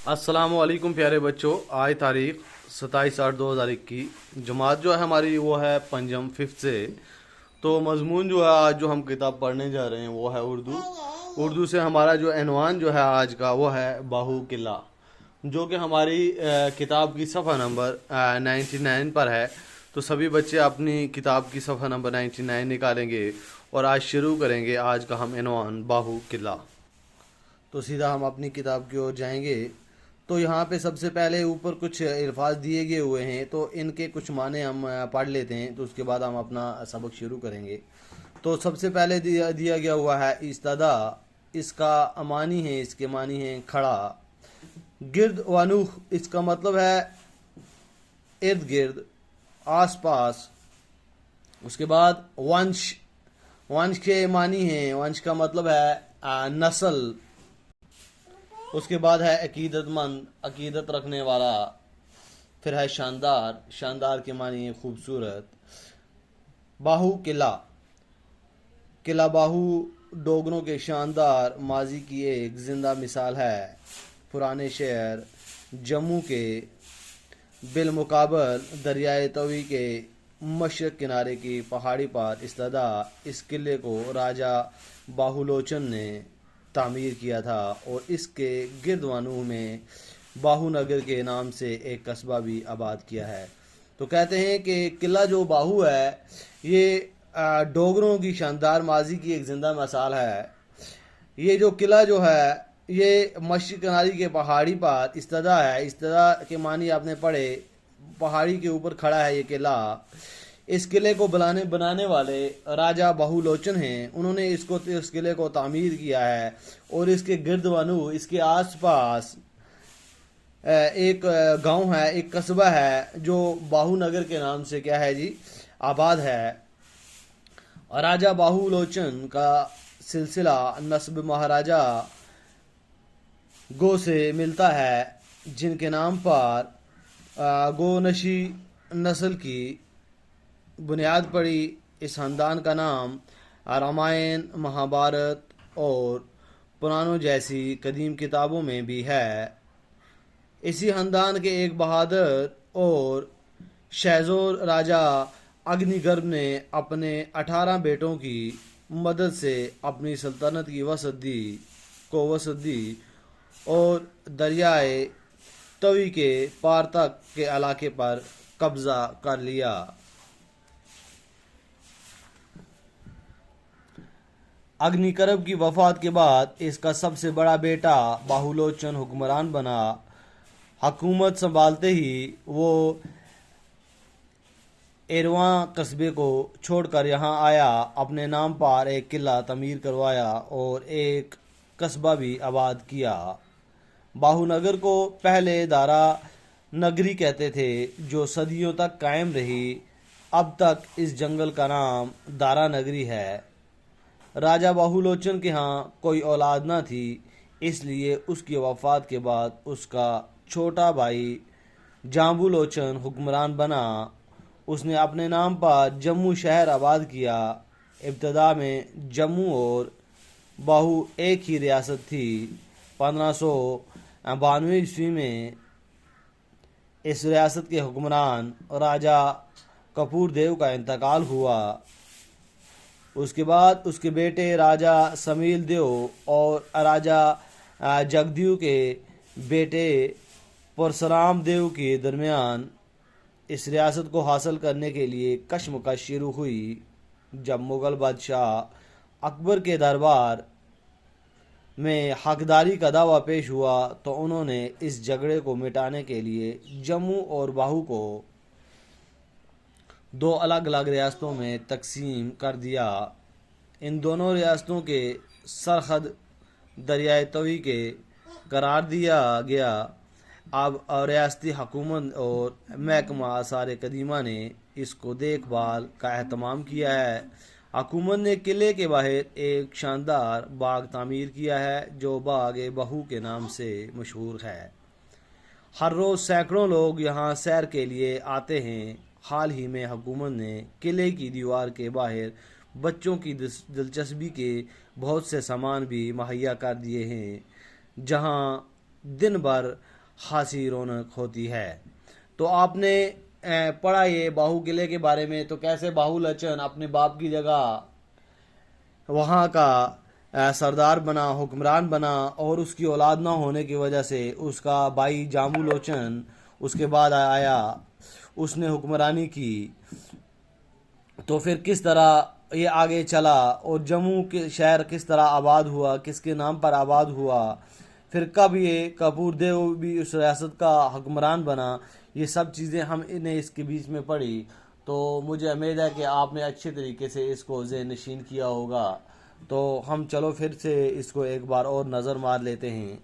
अस्सलामुअलैकुम प्यारे बच्चों। आज तारीख 27/8/2021। जमात जो है हमारी वो है पंजम फिफ्थ से। तो मजमून जो है आज जो हम किताब पढ़ने जा रहे हैं वो है उर्दू। उर्दू से हमारा जो एनवान जो है आज का वो है बाहू किला, जो कि हमारी किताब की सफ़ा नंबर 99 पर है। तो सभी बच्चे अपनी किताब की सफ़ा नंबर 99 निकालेंगे और आज शुरू करेंगे आज का हम एनवान बाहू किला। तो सीधा हम अपनी किताब की ओर जाएंगे। तो यहाँ पे सबसे पहले ऊपर कुछ अल्फाज दिए गए हुए हैं, तो इनके कुछ माने हम पढ़ लेते हैं, तो उसके बाद हम अपना सबक शुरू करेंगे। तो सबसे पहले दिया दिया गया हुआ है इस्तदा। इसका अमानी है, इसके मानी है खड़ा। गिर्द वनूह, इसका मतलब है इर्द गिर्द, आस पास। उसके बाद वंश, वंश के मानी है, वंश का मतलब है नस्ल। उसके बाद है अकीदतमंद, अकीदत रखने वाला। फिर है शानदार, शानदार के मानी है खूबसूरत। बाहू किला, किला बाहू डोगरों के शानदार माजी की एक जिंदा मिसाल है। पुराने शहर जम्मू के बिलमुकाबल दरियाए तवी के मशरक किनारे की पहाड़ी पर इस्तदा इस किले को राजा बाहुलोचन ने तामीर किया था और इसके गिरदवानू में बाहू नगर के नाम से एक कस्बा भी आबाद किया है। तो कहते हैं कि किला जो बाहू है ये डोगरों की शानदार माजी की एक जिंदा मिसाल है। ये जो किला जो है ये मशरक़ किनारी के पहाड़ी पर इस्तदा है। इस्तदा के मानी आपने पढ़े, पहाड़ी के ऊपर खड़ा है ये किला। इस किले को बनाने वाले राजा बहुलोचन हैं। उन्होंने इस किले को तामीर किया है और इसके गिरदवनू, इसके आसपास एक गांव है, एक कस्बा है जो बाहू नगर के नाम से क्या है जी, आबाद है। और राजा बाहुलोचन का सिलसिला नस्ब महाराजा गो से मिलता है, जिनके नाम पर गोनशी नस्ल की बुनियाद पड़ी। इस खानदान का नाम रामायण, महाभारत और पुराणों जैसी कदीम किताबों में भी है। इसी खानदान के एक बहादुर और शहजोर राजा अग्निगर्भ ने अपने 18 बेटों की मदद से अपनी सल्तनत की वसत दी और दरियाए तवी के पार तक के इलाके पर कब्जा कर लिया। अग्निकरब की वफात के बाद इसका सबसे बड़ा बेटा बाहुलोचन हुक्मरान बना। हुकूमत संभालते ही वो एरवा कस्बे को छोड़कर यहाँ आया, अपने नाम पर एक किला तमीर करवाया और एक कस्बा भी आबाद किया। बाहूनगर को पहले दारा नगरी कहते थे, जो सदियों तक कायम रही। अब तक इस जंगल का नाम दारा नगरी है। राजा बाहुलोचन के यहाँ कोई औलाद न थी, इसलिए उसकी वफात के बाद उसका छोटा भाई जाम्बुलोचन हुक्मरान बना। उसने अपने नाम पर जम्मू शहर आबाद किया। इब्तदा में जम्मू और बाहू एक ही रियासत थी। 1592 ईस्वी में इस रियासत के हुक्मरान राजा कपूर देव का इंतकाल हुआ। उसके बाद उसके बेटे राजा समील देव और राजा जगदेव के बेटे परशुराम देव के दरमियान इस रियासत को हासिल करने के लिए कशमकश शुरू हुई। जब मुग़ल बादशाह अकबर के दरबार में हकदारी का दावा पेश हुआ तो उन्होंने इस झगड़े को मिटाने के लिए जम्मू और बाहू को दो अलग अलग रियासतों में तकसीम कर दिया। इन दोनों रियासतों के सरहद दरियाए तवी के करार दिया गया। अब रियासती हुकूमत और महकमा आसार कदीमा ने इसको देखभाल का एहतमाम किया है। हुकूमत ने किले के बाहर एक शानदार बाग तामीर किया है, जो बाग बहू के नाम से मशहूर है। हर रोज़ सैकड़ों लोग यहाँ सैर के लिए आते हैं। हाल ही में हुकूमत ने किले की दीवार के बाहर बच्चों की दिलचस्पी के बहुत से सामान भी मुहैया कर दिए हैं, जहाँ दिन भर खासी रौनक होती है। तो आपने पढ़ा ये बाहू किले के बारे में, तो कैसे बाहू लचन अपने बाप की जगह वहाँ का सरदार बना, हुक्मरान बना, और उसकी औलाद ना होने की वजह से उसका भाई जामू लोचन उसके बाद आया, उसने हुक्मरानी की। तो फिर किस तरह ये आगे चला और जम्मू के शहर किस तरह आबाद हुआ, किसके नाम पर आबाद हुआ, फिर कब ये कपूर देव भी उस रियासत का हुक्मरान बना, ये सब चीज़ें हम इन्हें इसके बीच में पढ़ी। तो मुझे उम्मीद है कि आपने अच्छे तरीके से इसको ज़हन नशीन किया होगा। तो हम चलो फिर से इसको एक बार और नज़र मार लेते हैं।